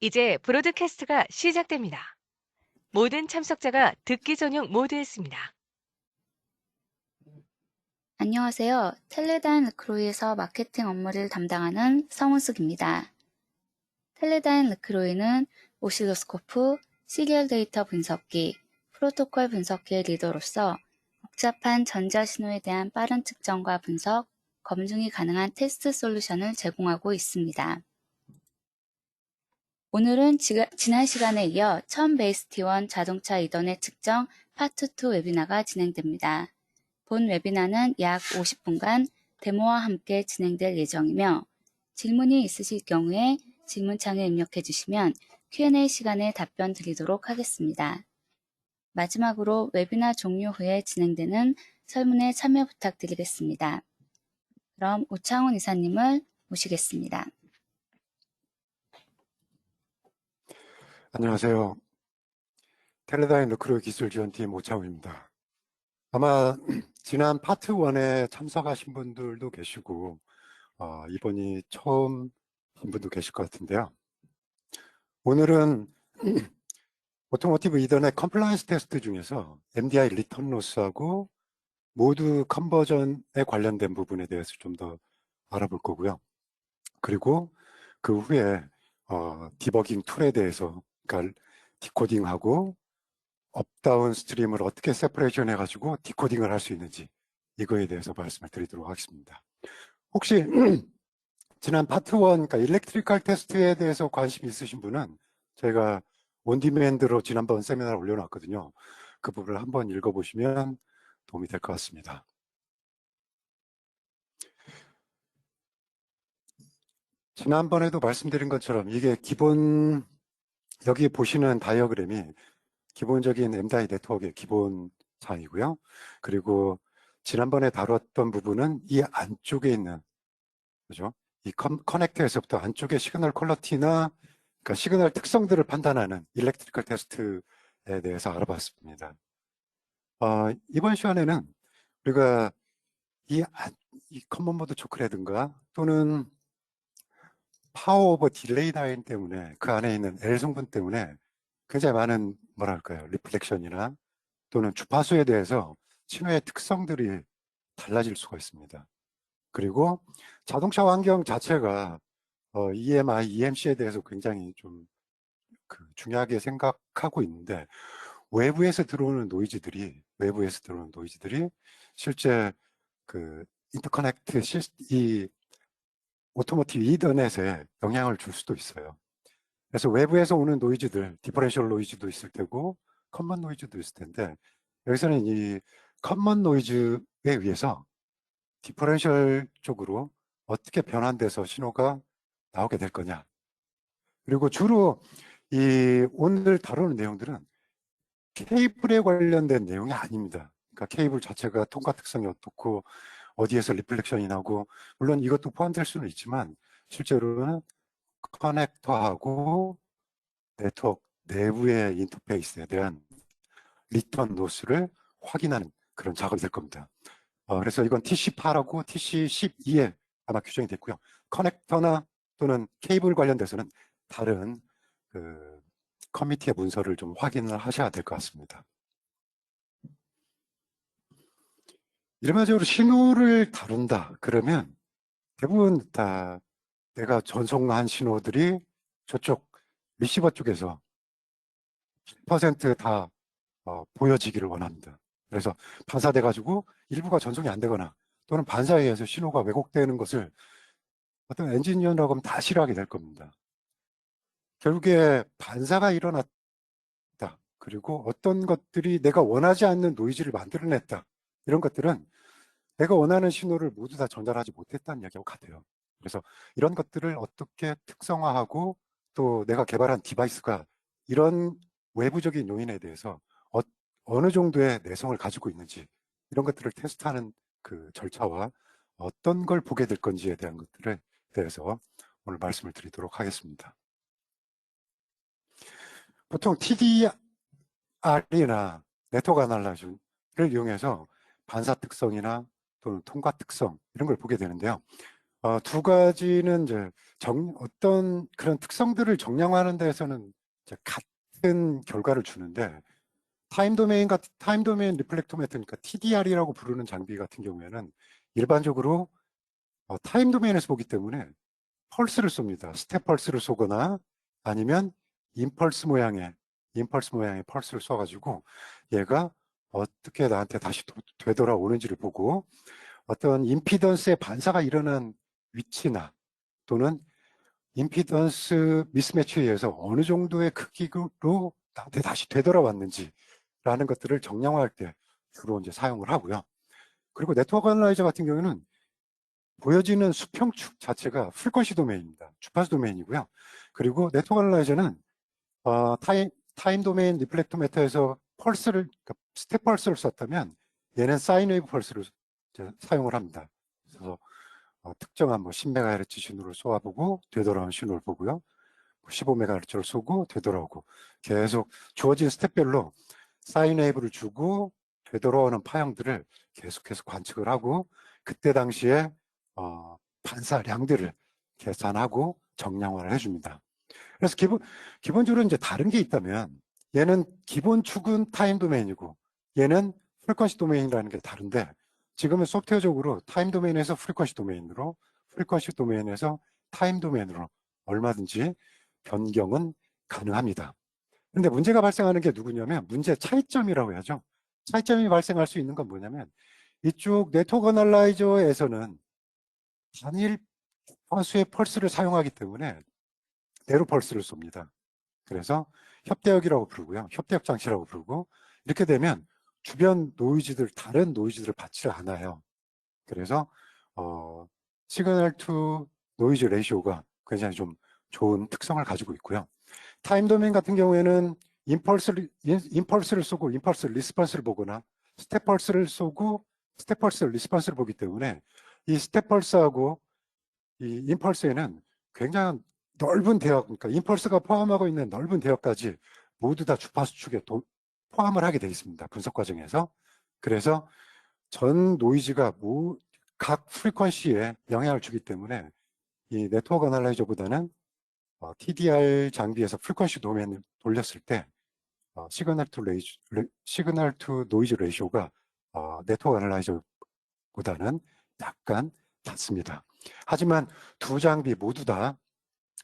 이제 브로드캐스트가 시작됩니다. 모든 참석자가 듣기 전용 모드였습니다. 안녕하세요. 텔레다인 르크로이에서 마케팅 업무를 담당하는 성은숙입니다. 텔레다인 르크로이는 오실로스코프, 시리얼 데이터 분석기, 프로토콜 분석기의 리더로서 복잡한 전자신호에 대한 빠른 측정과 분석, 검증이 가능한 테스트 솔루션을 제공하고 있습니다. 오늘은 지난 시간에 이어 천 베이스 T1 자동차 이동의 측정 파트 2 웨비나가 진행됩니다. 본 웨비나는 약 50분간 데모와 함께 진행될 예정이며 질문이 있으실 경우에 질문창에 입력해 주시면 Q&A 시간에 답변 드리도록 하겠습니다. 마지막으로 웨비나 종료 후에 진행되는 설문에 참여 부탁드리겠습니다. 그럼 오창훈 이사님을 모시겠습니다. 안녕하세요. 텔레다인 르크로이 기술지원팀 오창훈입니다. 아마 지난 파트 1에 참석하신 분들도 계시고 이번이 처음인 분도 계실 것 같은데요. 오늘은 오토모티브 이더넷 컴플라이언스 테스트 중에서 MDI 리턴 로스하고 모드 컨버전에 관련된 부분에 대해서 좀 더 알아볼 거고요. 그리고 그 후에 디버깅 툴에 대해서, 그러니까 디코딩하고 업다운 스트림을 어떻게 세퍼레이션 해가지고 디코딩을 할 수 있는지 이거에 대해서 말씀을 드리도록 하겠습니다. 혹시 지난 파트 1, 그러니까 일렉트리컬 테스트에 대해서 관심 있으신 분은 저희가 온디맨드로 지난번 세미나를 올려놨거든요. 그 부분을 한번 읽어보시면 도움이 될 것 같습니다. 지난번에도 말씀드린 것처럼 이게 여기 보시는 다이어그램이 기본적인 MDI 네트워크의 기본 사항이고요. 그리고 지난번에 다뤘던 부분은 이 안쪽에 있는, 그죠? 이 커넥터에서부터 안쪽에 시그널 퀄리티나 그러니까 시그널 특성들을 판단하는 일렉트리컬 테스트에 대해서 알아봤습니다. 이번 시간에는 우리가 이 커먼 모드 초크라든가 또는 파워 오버 딜레이 라인 때문에 그 안에 있는 L 성분 때문에 굉장히 많은 뭐랄까요 리플렉션이나 또는 주파수에 대해서 신호의 특성들이 달라질 수가 있습니다. 그리고 자동차 환경 자체가 EMI, EMC에 대해서 굉장히 좀 중요하게 생각하고 있는데 외부에서 들어오는 노이즈들이 실제 그 인터커넥트 이 오토모티브 이더넷에 영향을 줄 수도 있어요. 그래서 외부에서 오는 노이즈들, 디퍼런셜 노이즈도 있을 테고 커먼 노이즈도 있을 텐데 여기서는 이 커먼 노이즈에 의해서 디퍼런셜 쪽으로 어떻게 변환돼서 신호가 나오게 될 거냐. 그리고 주로 오늘 다루는 내용들은 케이블에 관련된 내용이 아닙니다. 그러니까 케이블 자체가 통과 특성이 어떻고 어디에서 리플렉션이 나고 물론 이것도 포함될 수는 있지만 실제로는 커넥터하고 네트워크 내부의 인터페이스에 대한 리턴 로스를 확인하는 그런 작업이 될 겁니다. 그래서 이건 TC8하고 TC12에 아마 규정이 됐고요. 커넥터나 또는 케이블 관련돼서는 다른 그 커미티의 문서를 좀 확인을 하셔야 될 것 같습니다. 일반적으로 신호를 다룬다 그러면 대부분 다 내가 전송한 신호들이 저쪽 리시버 쪽에서 100%다 보여지기를 원합니다. 그래서 반사돼 가지고 일부가 전송이 안 되거나 또는 반사에 의해서 신호가 왜곡되는 것을 어떤 엔지니어라고 하면 다 싫어하게 될 겁니다. 결국에 반사가 일어났다. 그리고 어떤 것들이 내가 원하지 않는 노이즈를 만들어냈다. 이런 것들은 내가 원하는 신호를 모두 다 전달하지 못했다는 이야기하고 같아요. 그래서 이런 것들을 어떻게 특성화하고 또 내가 개발한 디바이스가 이런 외부적인 요인에 대해서 어느 정도의 내성을 가지고 있는지 이런 것들을 테스트하는 그 절차와 어떤 걸 보게 될 건지에 대한 것들에 대해서 오늘 말씀을 드리도록 하겠습니다. 보통 TDR이나 네트워크 아날라이즈를 이용해서 반사 특성이나 또는 통과 특성 이런 걸 보게 되는데요. 두 가지는 이제 어떤 그런 특성들을 정량화하는 데에서는 이제 같은 결과를 주는데, 타임 도메인 리플렉토메터, 그러니까 TDR이라고 부르는 장비 같은 경우에는 일반적으로 타임 도메인에서 보기 때문에 펄스를 쏩니다. 스텝 펄스를 쏘거나 아니면 임펄스 모양의 펄스를 쏴가지고 얘가 어떻게 나한테 다시 되돌아오는지를 보고, 어떤 임피던스의 반사가 일어난 위치나 또는 임피던스 미스매치에 의해서 어느 정도의 크기로 나한테 다시 되돌아왔는지 라는 것들을 정량화할 때 주로 이제 사용을 하고요. 그리고 네트워크 애널라이저 같은 경우는 보여지는 수평축 자체가 프리퀀시 도메인입니다. 주파수 도메인이고요. 그리고 네트워크 애널라이저는 타임 도메인 리플렉토메터에서 그러니까 스텝 펄스를 썼다면 얘는 사인 웨이브 펄스를 사용을 합니다. 그래서 특정한 10MHz 신호를 쏘아보고 되돌아오는 신호를 보고요. 15MHz를 쏘고 되돌아오고 계속 주어진 스텝별로 사인 웨이브를 주고 되돌아오는 파형들을 계속해서 관측을 하고 그때 당시에 반사량들을 계산하고 정량화를 해줍니다. 그래서 기본적으로 이제 다른 게 있다면 얘는 기본 축은 타임 도메인이고 얘는 프리퀀시 도메인이라는 게 다른데, 지금은 소프트웨어적으로 타임 도메인에서 프리퀀시 도메인으로, 프리퀀시 도메인에서 타임 도메인으로 얼마든지 변경은 가능합니다. 그런데 문제가 발생하는 게 누구냐면 문제 차이점이라고 하죠. 차이점이 발생할 수 있는 건 뭐냐면 이쪽 네트워크 애널라이저에서는 단일 화수의 펄스를 사용하기 때문에 네로 펄스를 쏩니다. 그래서 협대역이라고 부르고요. 협대역 장치라고 부르고, 이렇게 되면 주변 노이즈들, 다른 노이즈들을 받지 않아요. 그래서 시그널 투 노이즈 레이쇼가 굉장히 좀 좋은 특성을 가지고 있고요. 타임 도메인 같은 경우에는 임펄스를 쏘고 임펄스 리스폰스를 보거나 스텝 펄스를 쏘고 스텝 펄스 리스폰스를 보기 때문에 이 스텝 펄스하고 이 임펄스에는 굉장히 넓은 대역, 그러니까 임펄스가 포함하고 있는 넓은 대역까지 모두 다 주파수 축에 포함을 하게 되어 있습니다. 분석 과정에서. 그래서 전 노이즈가 각 프리퀀시에 영향을 주기 때문에 이 네트워크 애널라이저보다는 TDR 장비에서 프리퀀시 도메인을 돌렸을 때 시그널 투 노이즈 레이쇼가 네트워크 애널라이저보다는 약간 낮습니다. 하지만 두 장비 모두 다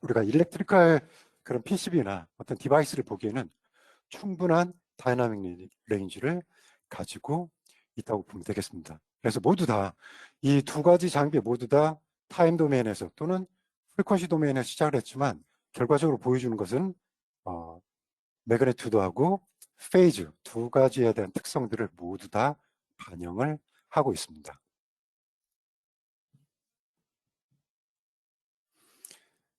우리가 일렉트리컬 그런 PCB나 어떤 디바이스를 보기에는 충분한 다이나믹 레인지를 가지고 있다고 보면 되겠습니다. 그래서 모두 다 이 두 가지 장비 모두 다 타임 도메인에서 또는 프리퀀시 도메인에서 시작을 했지만 결과적으로 보여주는 것은 매그니튜드하고 페이즈 두 가지에 대한 특성들을 모두 다 반영을 하고 있습니다.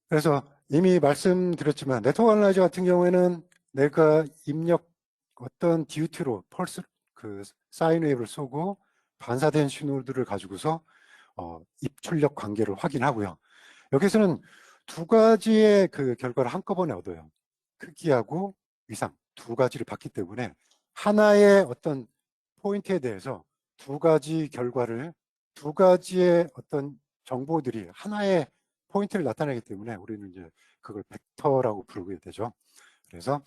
그래서 이미 말씀드렸지만 네트워크 애널라이저 같은 경우에는 내가 어떤 DUT로 사인 웨이브를 쏘고 반사된 신호들을 가지고서 입출력 관계를 확인하고요. 여기서는 두 가지의 그 결과를 한꺼번에 얻어요. 크기하고 위상 두 가지를 받기 때문에 하나의 어떤 포인트에 대해서 두 가지의 어떤 정보들이 하나의 포인트를 나타내기 때문에 우리는 이제 그걸 벡터라고 부르게 되죠. 그래서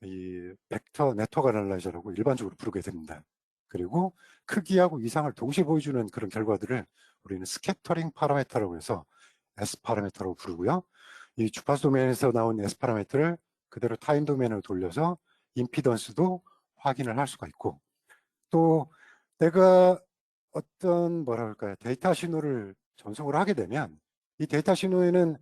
이 벡터 네트워크 애널라이저라고 일반적으로 부르게 됩니다. 그리고 크기하고 위상을 동시에 보여주는 그런 결과들을 우리는 스캐터링 파라미터라고 해서 S 파라미터라고 부르고요. 이 주파수 도메인에서 나온 S 파라미터를 그대로 타임 도메인으로 돌려서 임피던스도 확인을 할 수가 있고, 또 내가 어떤 데이터 신호를 전송을 하게 되면 이 데이터 신호에는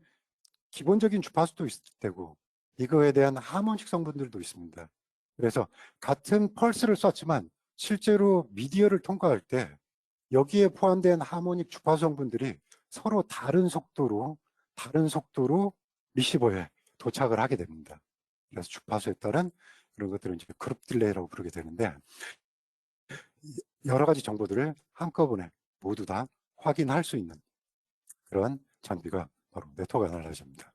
기본적인 주파수도 있을 테고 이거에 대한 하모닉 성분들도 있습니다. 그래서 같은 펄스를 쐈지만 실제로 미디어를 통과할 때 여기에 포함된 하모닉 주파수 성분들이 서로 다른 속도로 리시버에 도착을 하게 됩니다. 그래서 주파수에 따른 그런 것들을 이제 그룹 딜레이라고 부르게 되는데, 여러 가지 정보들을 한꺼번에 모두 다 확인할 수 있는 그런 장비가 바로 네트워크 애널라이저입니다.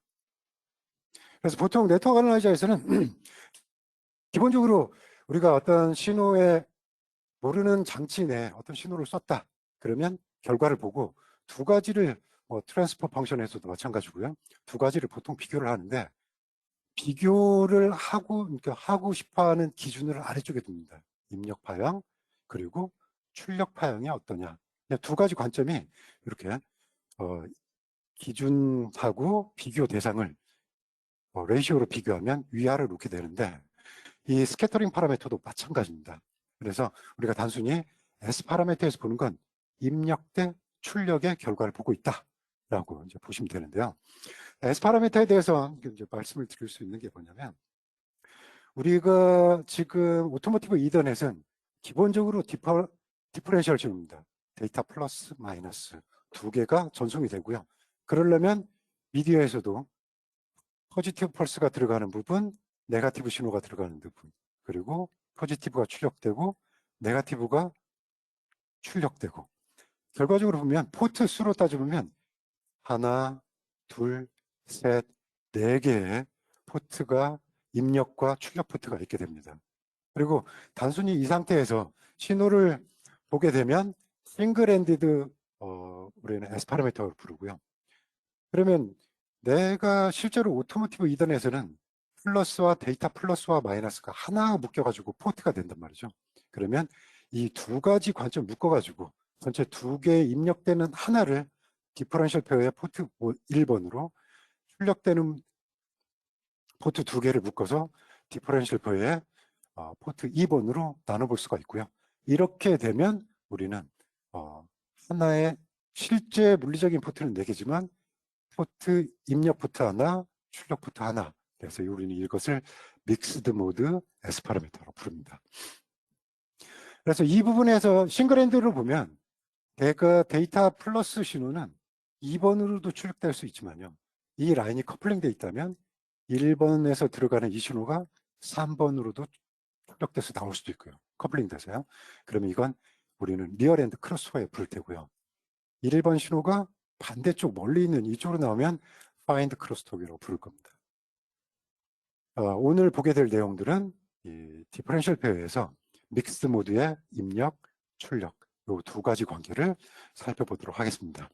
그래서 보통 네트워크 애널라이저에서는 기본적으로 우리가 어떤 신호에 모르는 장치 내에 어떤 신호를 쐈다 그러면 결과를 보고 두 가지를 트랜스퍼 펑션에서도 마찬가지고요. 두 가지를 보통 비교를 하는데 비교를 그러니까 하고 싶어하는 기준을 아래쪽에 둡니다. 입력 파형 그리고 출력 파형이 어떠냐. 두 가지 관점이 이렇게 기준하고 비교 대상을 레이시오로 비교하면 위아래로 이렇게 되는데 이 스캐터링 파라미터도 마찬가지입니다. 그래서 우리가 단순히 S 파라미터에서 보는 건 입력 대 출력의 결과를 보고 있다라고 이제 보시면 되는데요. S 파라미터에 대해서 이제 말씀을 드릴 수 있는 게 뭐냐면 우리가 지금 오토모티브 이더넷은 기본적으로 디퍼런셜 신호입니다. 데이터 플러스 마이너스 두 개가 전송이 되고요. 그러려면 미디어에서도 포지티브 펄스가 들어가는 부분, 네거티브 신호가 들어가는 부분, 그리고 포지티브가 출력되고 네거티브가 출력되고 결과적으로 보면 포트 수로 따져보면 하나, 둘, 셋, 네 개의 포트가 입력과 출력 포트가 있게 됩니다. 그리고 단순히 이 상태에서 신호를 보게 되면 싱글 엔디드 우리는 S 파라미터를 부르고요. 그러면 내가 실제로 오토모티브 이더넷에서는 플러스와 데이터 플러스와 마이너스가 하나 묶여가지고 포트가 된단 말이죠. 그러면 이 두 가지 관점 묶어가지고 전체 두 개의 입력되는 하나를 디퍼런셜 페어의 포트 1번으로 출력되는 포트 두 개를 묶어서 디퍼런셜 페어의 포트 2번으로 나눠볼 수가 있고요. 이렇게 되면 우리는 하나의 실제 물리적인 포트는 4개지만 포트 입력 포트 하나, 출력 포트 하나. 그래서 우리는 이것을 믹스드 모드 S 파라미터로 부릅니다. 그래서 이 부분에서 싱글 엔드를 보면 내가 데이터 플러스 신호는 2번으로도 출력될 수 있지만요. 이 라인이 커플링 되어 있다면 1번에서 들어가는 이 신호가 3번으로도 출력돼서 나올 수도 있고요. 커플링 돼서요. 그러면 이건 우리는 리얼 앤드 크로스오버에 부를 테고요. 1번 신호가 반대쪽 멀리 있는 이쪽으로 나오면 파인드 크로스토크라고 부를 겁니다. 오늘 보게 될 내용들은 이 디퍼런셜 페어에서 믹스드 모드의 입력, 출력 이 두 가지 관계를 살펴보도록 하겠습니다.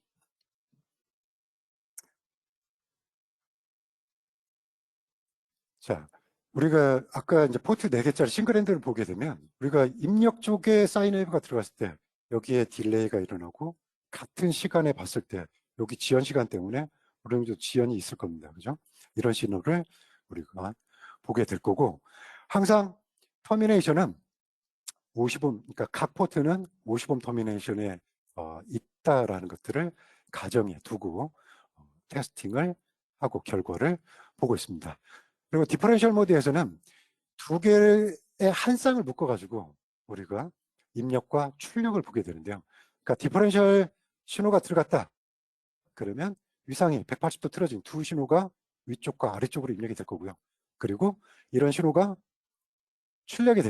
자, 우리가 아까 이제 포트 4개짜리 싱글 엔드를 보게 되면 우리가 입력 쪽에 사인 웨이브가 들어갔을 때 여기에 딜레이가 일어나고 같은 시간에 봤을 때 여기 지연 시간 때문에 어느 정도 지연이 있을 겁니다. 그죠? 이런 신호를 우리가 보게 될 거고 항상 터미네이션은 50옴, 그러니까 각 포트는 50옴 터미네이션에 있다라는 것들을 가정에 두고 테스팅을 하고 결과를 보고 있습니다. 그리고 디퍼런셜 모드에서는 두 개의 한 쌍을 묶어가지고 우리가 입력과 출력을 보게 되는데요. 그러니까 디퍼런셜 신호가 들어갔다. 그러면 위상이 180도 틀어진 두 신호가 위쪽과 아래쪽으로 입력이 될 거고요. 그리고 이런 신호가 출력이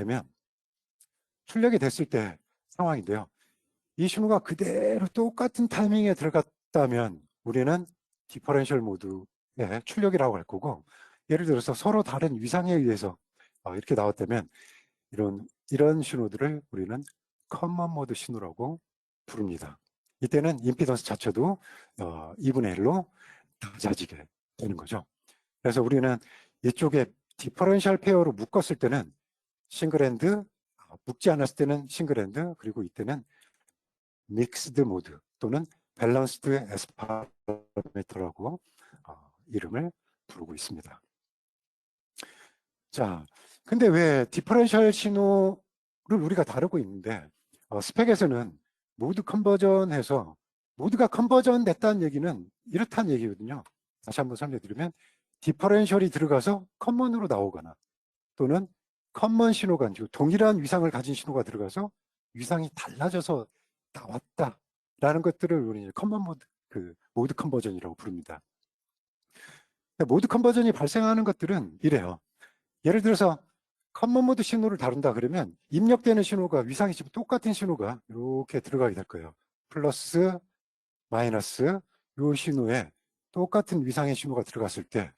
됐을 때 상황인데요. 이 신호가 그대로 똑같은 타이밍에 들어갔다면 우리는 디퍼런셜 모드의 출력이라고 할 거고 예를 들어서 서로 다른 위상에 의해서 이렇게 나왔다면 이런 신호들을 우리는 커먼 모드 신호라고 부릅니다. 이때는 임피던스 자체도 2분의 1로 낮아지게 되는 거죠. 그래서 우리는 이쪽에 디퍼런셜 페어로 묶었을 때는 싱글핸드, 묶지 않았을 때는 싱글핸드, 그리고 이때는 믹스드 모드 또는 밸런스드 S 파라미터라고 이름을 부르고 있습니다. 자, 근데 왜 디퍼런셜 신호를 우리가 다루고 있는데 스펙에서는 모드 컨버전해서 모드가 컨버전 됐다는 얘기는 이렇다는 얘기거든요. 다시 한번 설명드리면 디퍼런셜이 들어가서 커먼으로 나오거나 또는 커먼 신호가 동일한 위상을 가진 신호가 들어가서 위상이 달라져서 나왔다라는 것들을 우리는 커먼 모드 컨버전이라고 부릅니다. 모드 컨버전이 발생하는 것들은 이래요. 예를 들어서 커먼 모드 신호를 다룬다 그러면 입력되는 신호가 위상이 지금 똑같은 신호가 이렇게 들어가게 될 거예요. 플러스, 마이너스 이 신호에 똑같은 위상의 신호가 들어갔을 때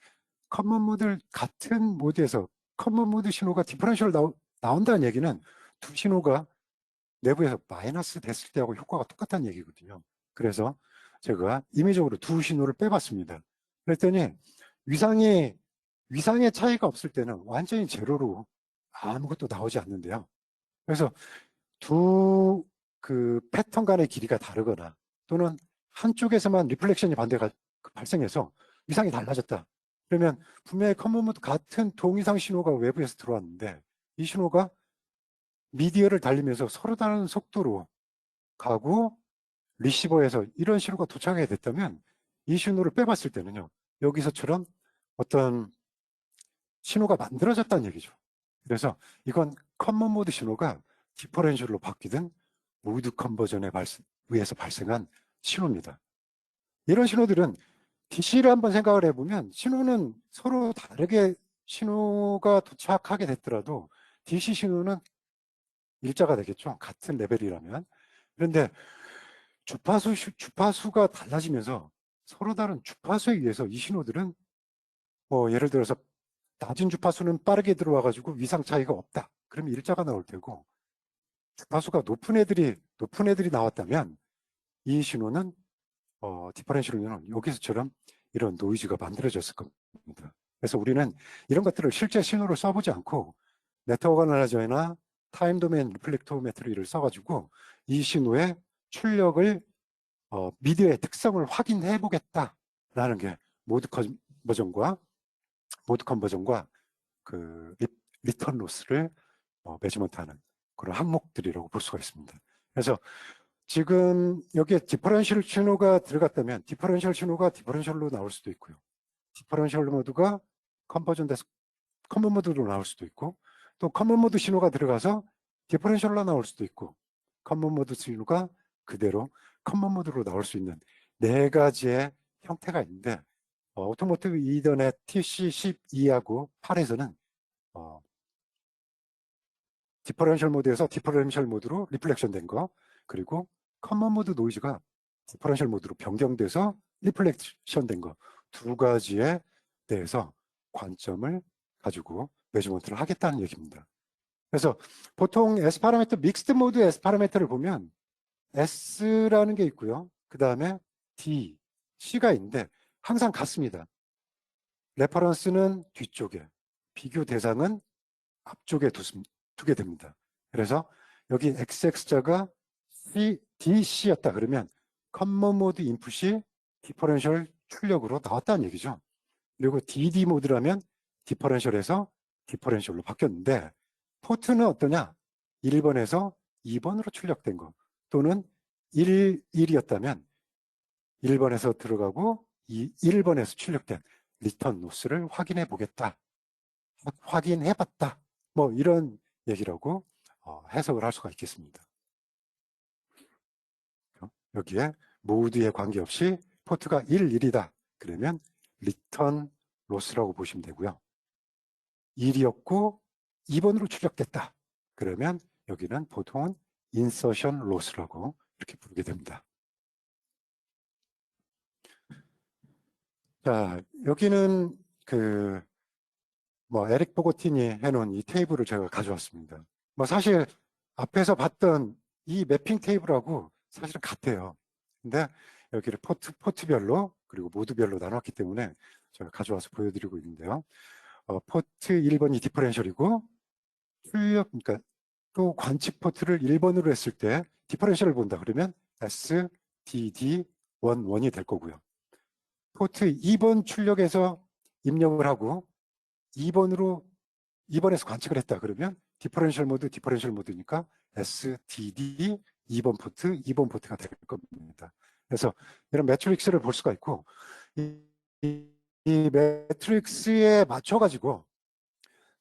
커먼 모드를 같은 모드에서 커먼 모드 신호가 디퍼런셜 나온다는 얘기는 두 신호가 내부에서 마이너스 됐을 때하고 효과가 똑같다는 얘기거든요. 그래서 제가 임의적으로 두 신호를 빼봤습니다. 그랬더니 위상의 차이가 없을 때는 완전히 제로로 아무것도 나오지 않는데요. 그래서 두 그 패턴 간의 길이가 다르거나 또는 한쪽에서만 리플렉션이 반대가 발생해서 위상이 달라졌다. 그러면 분명히 커먼 모드 같은 동이상 신호가 외부에서 들어왔는데 이 신호가 미디어를 달리면서 서로 다른 속도로 가고 리시버에서 이런 신호가 도착하게 됐다면 이 신호를 빼봤을 때는요. 여기서처럼 어떤 신호가 만들어졌다는 얘기죠. 그래서 이건 커먼 모드 신호가 디퍼런셜로 바뀌든 모드 컨버전에 의해서 발생한 신호입니다. 이런 신호들은 DC를 한번 생각을 해보면 신호는 서로 다르게 신호가 도착하게 됐더라도 DC 신호는 일자가 되겠죠. 같은 레벨이라면. 그런데 주파수가 달라지면서 서로 다른 주파수에 의해서 이 신호들은 예를 들어서 낮은 주파수는 빠르게 들어와가지고 위상 차이가 없다. 그러면 일자가 나올 테고 주파수가 높은 애들이 나왔다면 이 신호는 디퍼런셜은 여기서처럼 이런 노이즈가 만들어졌을 겁니다. 그래서 우리는 이런 것들을 실제 신호를 써보지 않고 네트워크 어널라이저나 타임 도메인 리플렉토메트리를 써가지고 이 신호의 출력을 미디어의 특성을 확인해 보겠다라는 게 모드 컨버전과 그 리턴 로스를 매지먼트하는 그런 항목들이라고 볼 수가 있습니다. 그래서 지금 여기에 디퍼런셜 신호가 들어갔다면 디퍼런셜 신호가 디퍼런셜로 나올 수도 있고요. 디퍼런셜 모드가 컨버전돼서 커먼 모드로 나올 수도 있고 또 커먼 모드 신호가 들어가서 디퍼런셜로 나올 수도 있고 커먼 모드 신호가 그대로 커먼 모드로 나올 수 있는 네 가지의 형태가 있는데 오토모티브 이더넷 TC12하고 8에서는 디퍼런셜 모드에서 디퍼런셜 모드로 리플렉션 된 거, 그리고 커먼 모드 노이즈가 디퍼런셜 모드로 변경돼서 리플렉션 된 거 두 가지에 대해서 관점을 가지고 매지먼트를 하겠다는 얘기입니다. 그래서 보통 S 파라미터, 믹스드 모드 S 파라미터를 보면 S라는 게 있고요. 그 다음에 D, C가 있는데 항상 같습니다. 레퍼런스는 뒤쪽에, 비교 대상은 앞쪽에 두게 됩니다. 그래서 여기 XX자가 DC였다 그러면 커먼 모드 인풋이 디퍼런셜 출력으로 나왔다는 얘기죠. 그리고 DD 모드라면 디퍼런셜에서 디퍼런셜로 바뀌었는데 포트는 어떠냐? 1번에서 2번으로 출력된 거 또는 1이었다면 1번에서 들어가고 1번에서 출력된 리턴 로스를 확인해 보겠다. 확인해 봤다. 뭐 이런 얘기라고 해석을 할 수가 있겠습니다. 여기에 모드에 관계없이 포트가 1이다. 그러면 리턴 로스라고 보시면 되고요. 1이었고 2번으로 출력됐다. 그러면 여기는 보통은 인서션 로스라고 이렇게 부르게 됩니다. 자, 여기는 에릭 보고틴이 해놓은 이 테이블을 제가 가져왔습니다. 사실 앞에서 봤던 이 매핑 테이블하고 사실은 같아요. 근데 여기를 포트별로 그리고 모드별로 나눴기 때문에 제가 가져와서 보여드리고 있는데요. 포트 1번이 디퍼런셜이고 출력, 그러니까 또 관측 포트를 1번으로 했을 때 디퍼런셜을 본다 그러면 SDD11이 될 거고요. 포트 2번 출력에서 입력을 하고 2번에서 관측을 했다 그러면 디퍼런셜 모드니까 SDD 2번 포트가 될 겁니다. 그래서 이런 매트릭스를 볼 수가 있고 이 매트릭스에 맞춰가지고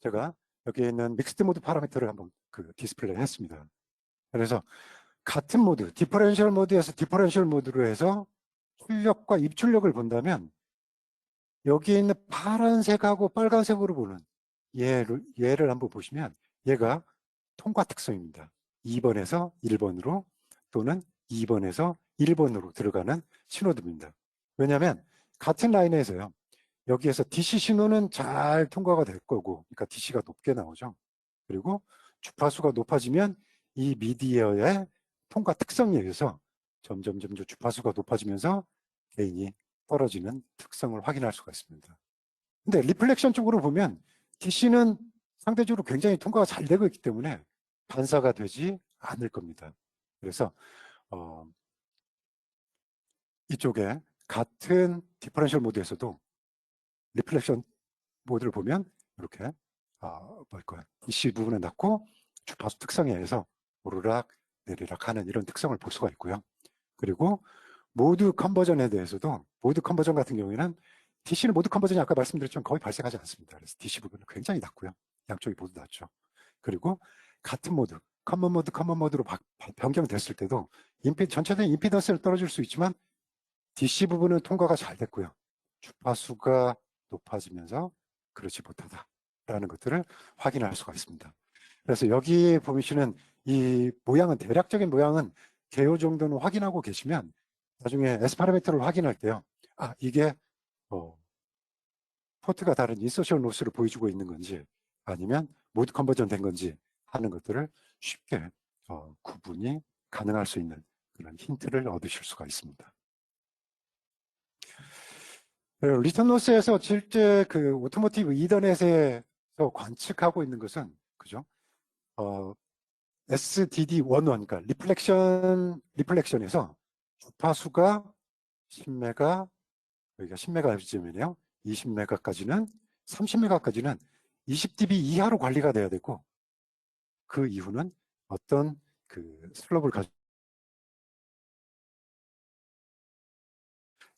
제가 여기 있는 믹스드 모드 파라미터를 한번 디스플레이를 했습니다. 그래서 같은 모드, 디퍼런셜 모드에서 디퍼런셜 모드로 해서 출력과 입출력을 본다면 여기 있는 파란색하고 빨간색으로 보는 얘를 한번 보시면 얘가 통과 특성입니다. 2번에서 1번으로 또는 2번에서 1번으로 들어가는 신호들입니다. 왜냐하면 같은 라인에서요. 여기에서 DC 신호는 잘 통과가 될 거고, 그러니까 DC가 높게 나오죠. 그리고 주파수가 높아지면 이 미디어의 통과 특성에 의해서 점점 주파수가 높아지면서 게인이 떨어지는 특성을 확인할 수가 있습니다. 근데 리플렉션 쪽으로 보면 DC는 상대적으로 굉장히 통과가 잘 되고 있기 때문에 반사가 되지 않을 겁니다. 그래서 이쪽에 같은 디퍼런셜 모드에서도 리플렉션 모드를 보면 이렇게 DC 부분에 낮고 주파수 특성에 의해서 오르락 내리락 하는 이런 특성을 볼 수가 있고요. 그리고 모드 컨버전에 대해서도 모드 컨버전 같은 경우에는 DC는 모드 컨버전이 아까 말씀드렸지만 거의 발생하지 않습니다. 그래서 DC 부분은 굉장히 낮고요. 양쪽이 모두 낮죠. 그리고 같은 모드, 커먼 모드로 변경됐을 때도 전체적인 임피던스를 떨어질 수 있지만 DC 부분은 통과가 잘 됐고요. 주파수가 높아지면서 그렇지 못하다라는 것들을 확인할 수가 있습니다. 그래서 여기 보시는 이 모양은, 대략적인 모양은 개요 정도는 확인하고 계시면 나중에 S 파라미터를 확인할 때요. 이게 포트가 다른 인서션 로스를 보여주고 있는 건지 아니면 모드 컨버전 된 건지 하는 것들을 쉽게 구분이 가능할 수 있는 그런 힌트를 얻으실 수가 있습니다. 리턴 로스에서 실제 그 오토모티브 이더넷에서 관측하고 있는 것은 그죠? SDD11, 그러니까 리플렉션에서 주파수가 10메가, 여기가 10메가헤르츠면요. 20메가까지는, 30메가까지는 20dB 이하로 관리가 돼야 되고, 그 이후는 어떤 그 슬롭을 가지고,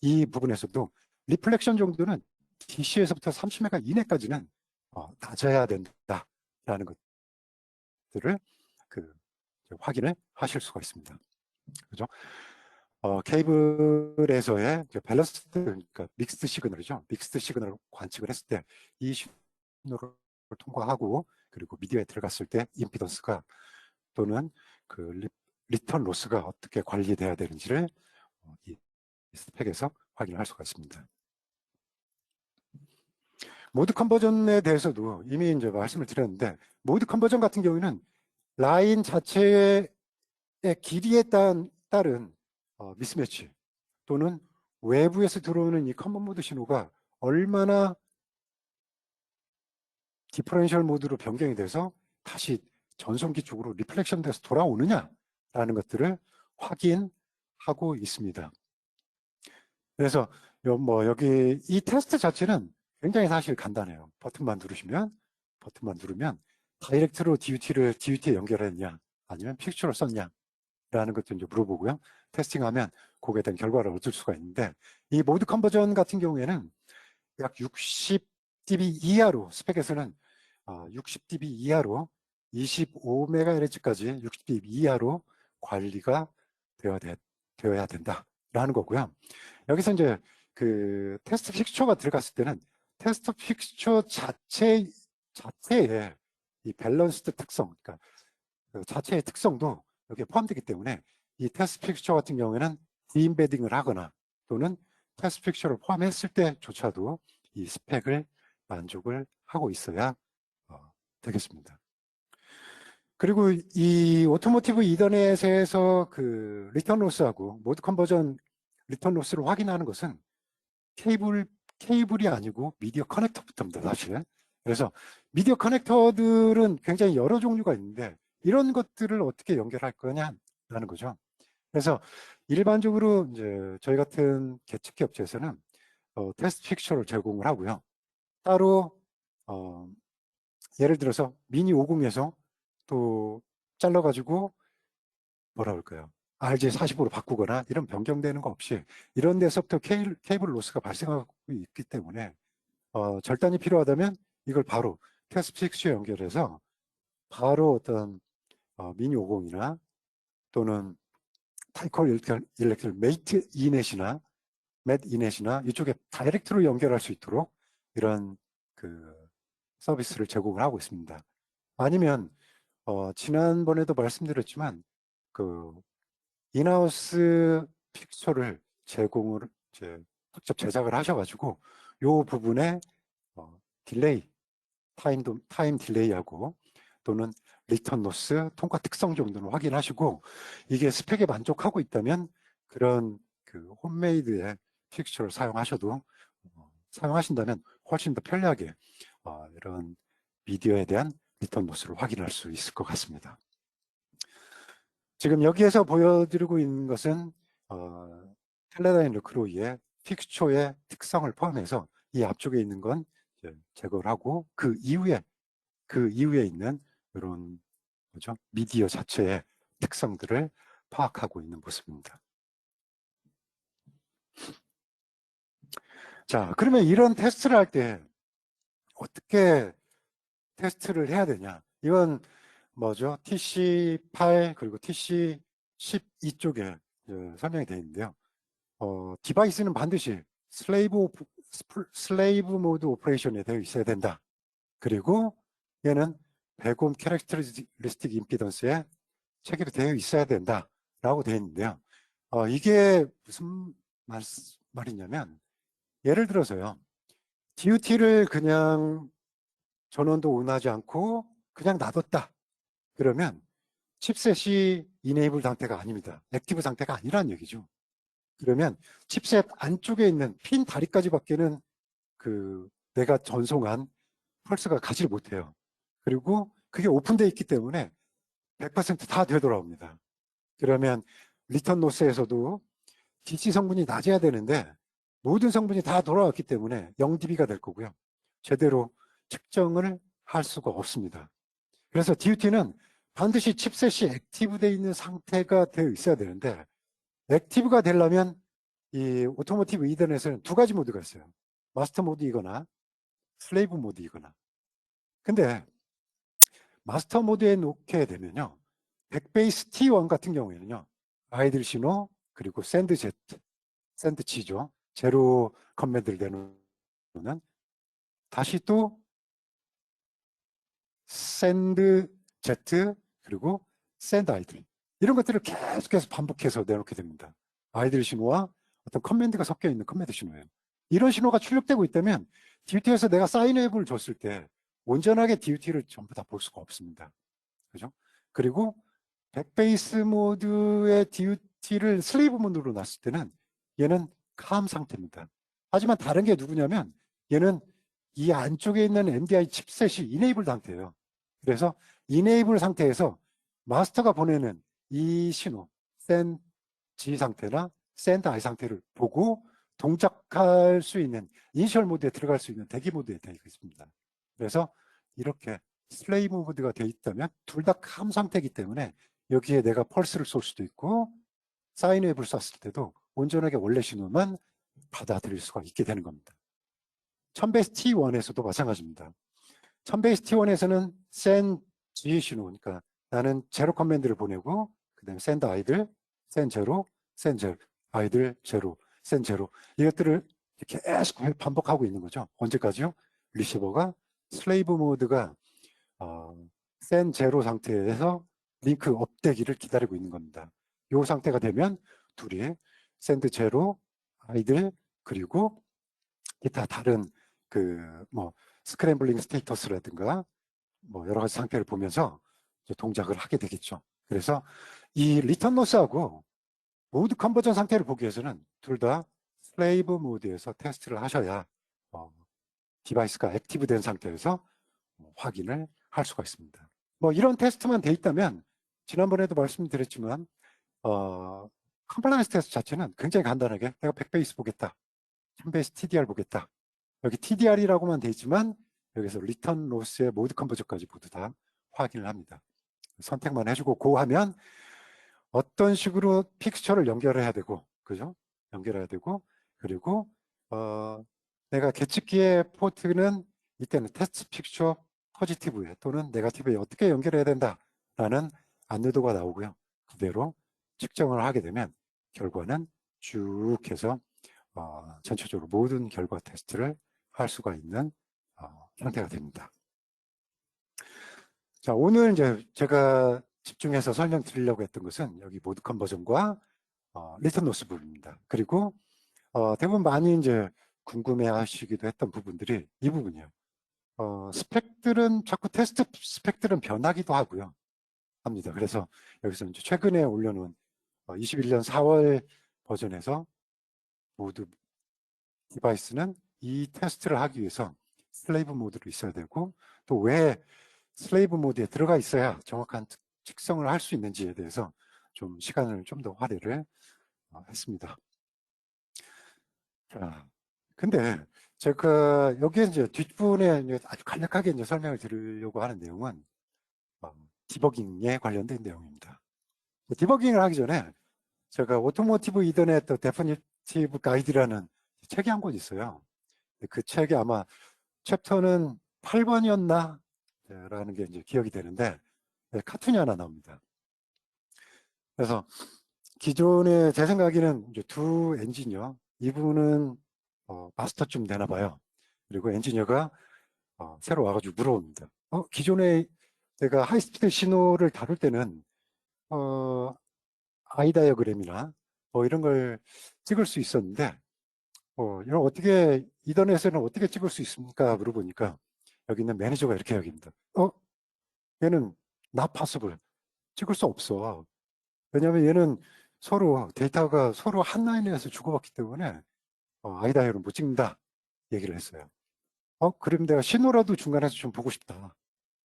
이 부분에서도 리플렉션 정도는 DC에서부터 30메가 이내까지는 낮아야 된다라는 것들을 확인을 하실 수가 있습니다. 그죠? 케이블에서의 밸런스, 그러니까 믹스드 시그널이죠. 믹스드 시그널을 관측을 했을 때 이 신호를 통과하고 그리고 미디어에 들어갔을 때 임피던스가 또는 그 리턴 로스가 어떻게 관리돼야 되는지를 이 스펙에서 확인할 수가 있습니다. 모드 컨버전에 대해서도 이미 이제 말씀을 드렸는데, 모드 컨버전 같은 경우에는 라인 자체의 길이에 따른 미스매치 또는 외부에서 들어오는 이 커먼 모드 신호가 얼마나 디퍼런셜 모드로 변경이 돼서 다시 전송기 쪽으로 리플렉션 돼서 돌아오느냐라는 것들을 확인하고 있습니다. 그래서 여기 이 테스트 자체는 굉장히 사실 간단해요. 버튼만 누르면 다이렉트로 DUT에 연결했냐 아니면 픽처를 썼냐 라는 것도 이제 물어보고요. 테스팅하면 거기에 대한 결과를 얻을 수가 있는데, 이 모드 컨버전 같은 경우에는 약 60dB 이하로, 스펙에서는 60dB 이하로 25MHz까지 60dB 이하로 관리가 되어야 된다라는 거고요. 여기서 이제 그 테스트 픽처가 들어갔을 때는 테스트 픽처 자체의 이 밸런스드 특성, 그러니까 그 자체의 특성도 여기에 포함되기 때문에 이 테스트 픽처 같은 경우에는 디임베딩을 하거나 또는 테스트 픽처를 포함했을 때조차도 이 스펙을 만족을 하고 있어야 되겠습니다. 그리고 이 오토모티브 이더넷에서 그 리턴 로스하고 모드 컨버전 리턴 로스를 확인하는 것은 케이블이 아니고 미디어 커넥터부터입니다, 사실. 그래서 미디어 커넥터들은 굉장히 여러 종류가 있는데 이런 것들을 어떻게 연결할 거냐라는 거죠. 그래서 일반적으로 이제 저희 같은 계측기 업체에서는 테스트 픽처를 제공을 하고요. 따로 예를 들어서 미니 50에서 또 잘라가지고 뭐라 그럴까요? RJ45로 바꾸거나 이런 변경되는 거 없이 이런 데서부터 케이블 로스가 발생하고 있기 때문에 절단이 필요하다면 이걸 바로 테스트 픽처에 연결해서 바로 어떤 미니 50이나 또는 타이코 일렉트릭 메이트 이넷이나 맷 이넷이나 이쪽에 다이렉트로 연결할 수 있도록 이런 그 서비스를 제공을 하고 있습니다. 아니면 지난번에도 말씀드렸지만 그 인하우스 픽처를 제공을 직접 제작을 하셔가지고 이 부분에 딜레이 타임 딜레이하고 또는 리턴 로스 통과 특성 정도는 확인하시고 이게 스펙에 만족하고 있다면 그런 그 홈메이드의 픽스처를 사용하셔도 사용하신다면 훨씬 더 편리하게 이런 미디어에 대한 리턴 로스를 확인할 수 있을 것 같습니다. 지금 여기에서 보여드리고 있는 것은 텔레다인 르크로이의 픽스처의 특성을 포함해서 이 앞쪽에 있는 건 제거를 하고 그 이후에 있는 이런 뭐죠? 미디어 자체의 특성들을 파악하고 있는 모습입니다. 자, 그러면 이런 테스트를 할 때 어떻게 테스트를 해야 되냐? 이건 뭐죠? TC8 그리고 TC12 쪽에 설명이 되어 있는데요. 디바이스는 반드시 슬레이브 모드 오퍼레이션에 되어 있어야 된다. 그리고 얘는 100옴 캐릭터리스틱 임피던스에 체결이 되어 있어야 된다라고 되어 있는데요. 이게 무슨 말이냐면 예를 들어서요. DUT를 그냥 전원도 온하지 않고 그냥 놔뒀다. 그러면 칩셋이 이네이블 상태가 아닙니다. 액티브 상태가 아니라는 얘기죠. 그러면 칩셋 안쪽에 있는 핀 다리까지밖에는 내가 전송한 펄스가 가지 못해요. 그리고 그게 오픈되어 있기 때문에 100%다 되돌아옵니다. 그러면 리턴 로스에서도 DC 성분이 낮아야 되는데 모든 성분이 다 돌아왔기 때문에 0dB가 될 거고요. 제대로 측정을 할 수가 없습니다. 그래서 DUT는 반드시 칩셋이 액티브되어 있는 상태가 되어 있어야 되는데 액티브가 되려면 이 오토모티브 이더넷에는 두 가지 모드가 있어요. 마스터 모드이거나 슬레이브 모드이거나. 근데 마스터 모드에 놓게 되면요. 백베이스 T1 같은 경우에는요. 아이들 신호 그리고 샌드 Z, 샌드 G죠. 제로 커맨드를 내놓는 다시 또 샌드 Z 그리고 샌드 아이들 이런 것들을 계속해서 반복해서 내놓게 됩니다. 아이들 신호와 어떤 커맨드가 섞여 있는 커맨드 신호예요. 이런 신호가 출력되고 있다면 DUT에서 내가 사인웨이브를 줬을 때 온전하게 DUT를 전부 다 볼 수가 없습니다. 그죠? 그리고 백베이스 모드의 DUT를 슬레이브 모드로 놨을 때는 얘는 캄 상태입니다. 하지만 다른 게 누구냐면 얘는 이 안쪽에 있는 MDI 칩셋이 이네이블 상태예요. 그래서 이네이블 상태에서 마스터가 보내는 이 신호, 센 G 상태나 샌드 I 상태를 보고 동작할 수 있는 이니셜 모드에 들어갈 수 있는 대기 모드에 되어 있습니다. 그래서 이렇게 슬레이브 모드가 되어 있다면 둘 다 캄 상태이기 때문에 여기에 내가 펄스를 쏠 수도 있고 사인웨이브를 쐈을 때도 온전하게 원래 신호만 받아들일 수가 있게 되는 겁니다. 1000베이스 T1에서도 마찬가지입니다. 1000베이스 T1에서는 센 G 신호, 그러니까 나는 제로 커맨드를 보내고 그 다음에 샌드 아이들, 센 제로, 센 제로, 아이들 제로, 센 제로 이것들을 계속 반복하고 있는 거죠. 언제까지요? 리시버가 슬레이브 모드가 센 제로 상태에서 링크 업되기를 기다리고 있는 겁니다. 이 상태가 되면 둘이 샌드 제로, 아이들 그리고 기타 다른 스크램블링 스테이터스라든가 여러 가지 상태를 보면서 이제 동작을 하게 되겠죠. 그래서 이 리턴 로스하고 모드 컨버전 상태를 보기 위해서는 둘 다 슬레이브 모드에서 테스트를 하셔야 디바이스가 액티브 된 상태에서 확인을 할 수가 있습니다. 이런 테스트만 돼 있다면 지난번에도 말씀드렸지만 컴플라이언스 테스트 자체는 굉장히 간단하게 내가 100베이스 보겠다, 1000베이스 TDR 보겠다, 여기 TDR이라고만 돼 있지만 여기서 리턴 로스의 모드 컨버전까지 모두 다 확인을 합니다. 선택만 해주고 고 하면 어떤 식으로 픽스처를 연결해야 되고, 그죠? 연결해야 되고, 그리고 내가 계측기의 포트는 이때는 테스트 픽스처 포지티브에 또는 네거티브에 어떻게 연결해야 된다라는 안내도가 나오고요. 그대로 측정을 하게 되면 결과는 쭉 해서 전체적으로 모든 결과 테스트를 할 수가 있는 상태가 됩니다. 자, 오늘 이제 제가 집중해서 설명드리려고 했던 것은 여기 모드 컨버전과 리턴 로스 부분입니다. 그리고 대부분 많이 이제 궁금해하시기도 했던 부분들이 이 부분이에요. 스펙들은 자꾸 테스트 스펙들은 변하기도 하고요. 합니다. 그래서 여기서 이제 최근에 올려놓은 21년 4월 버전에서 모두 디바이스는 이 테스트를 하기 위해서 슬레이브 모드로 있어야 되고, 또 왜 슬레이브 모드에 들어가 있어야 정확한 측정을 할 수 있는지에 대해서 좀 시간을 좀 더 할애를 했습니다. 자, 근데 제가 여기에 이제 뒷부분에 이제 아주 간략하게 이제 설명을 드리려고 하는 내용은 디버깅에 관련된 내용입니다. 디버깅을 하기 전에 제가 오토모티브 이더넷 데피니티브 가이드라는 책이 한 권 있어요. 그 책이 아마 챕터는 8번이었나? 라는 게 이제 기억이 되는데, 카툰이 하나 나옵니다. 그래서 기존에 제 생각에는 이제 두 엔지니어, 이분은 마스터쯤 되나 봐요. 그리고 엔지니어가 새로 와가지고 물어봅니다. 기존에 내가 하이스피드 신호를 다룰 때는 아이 다이어그램이나 이런 걸 찍을 수 있었는데 이런 어떻게 이더넷에는 어떻게 찍을 수 있습니까? 물어보니까 여기 있는 매니저가 이렇게 이야기합니다. 얘는 not possible. 찍을 수 없어. 왜냐하면 얘는 서로 데이터가 서로 한 라인에서 주고받기 때문에 아이다이어를 못 찍는다 얘기를 했어요. 그럼 내가 신호라도 중간에서 좀 보고 싶다.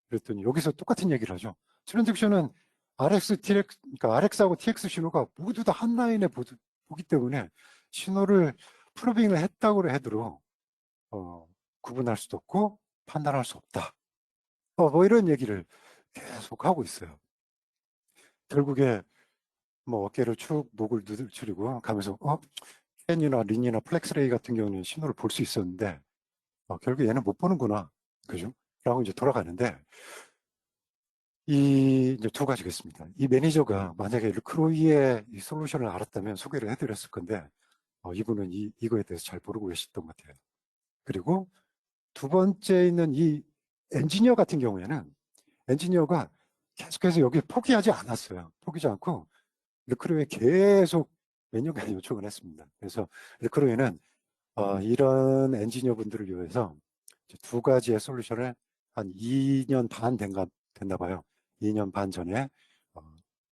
그랬더니 여기서 똑같은 얘기를 하죠. 트랜잭션은 RX, TX, 그러니까 RX하고 TX 신호가 모두 다 한 라인에 보기 때문에 신호를 프로빙을 했다고 해도 구분할 수도 없고 판단할 수 없다. 뭐 이런 얘기를 계속 하고 있어요. 결국에 뭐 어깨를 축 목을 누들추리고 가면서 캔이나 린이나 플렉스레이 같은 경우는 신호를 볼 수 있었는데 결국 얘는 못 보는구나. 그죠? 라고 이제 돌아가는데 이제 두 가지가 있습니다. 이 매니저가 만약에 르크로이의 이 솔루션을 알았다면 소개를 해드렸을 건데 이분은 이거에 대해서 잘 모르고 계셨던 것 같아요. 그리고 두 번째 있는 이 엔지니어 같은 경우에는 엔지니어가 계속해서 여기 포기하지 않았어요. 포기하지 않고 르크로이에 계속 몇 년간 요청을 했습니다. 그래서 르크로이는 이런 엔지니어 분들을 위해서 두 가지의 솔루션을 한 2년 반 됐나 봐요. 2년 반 전에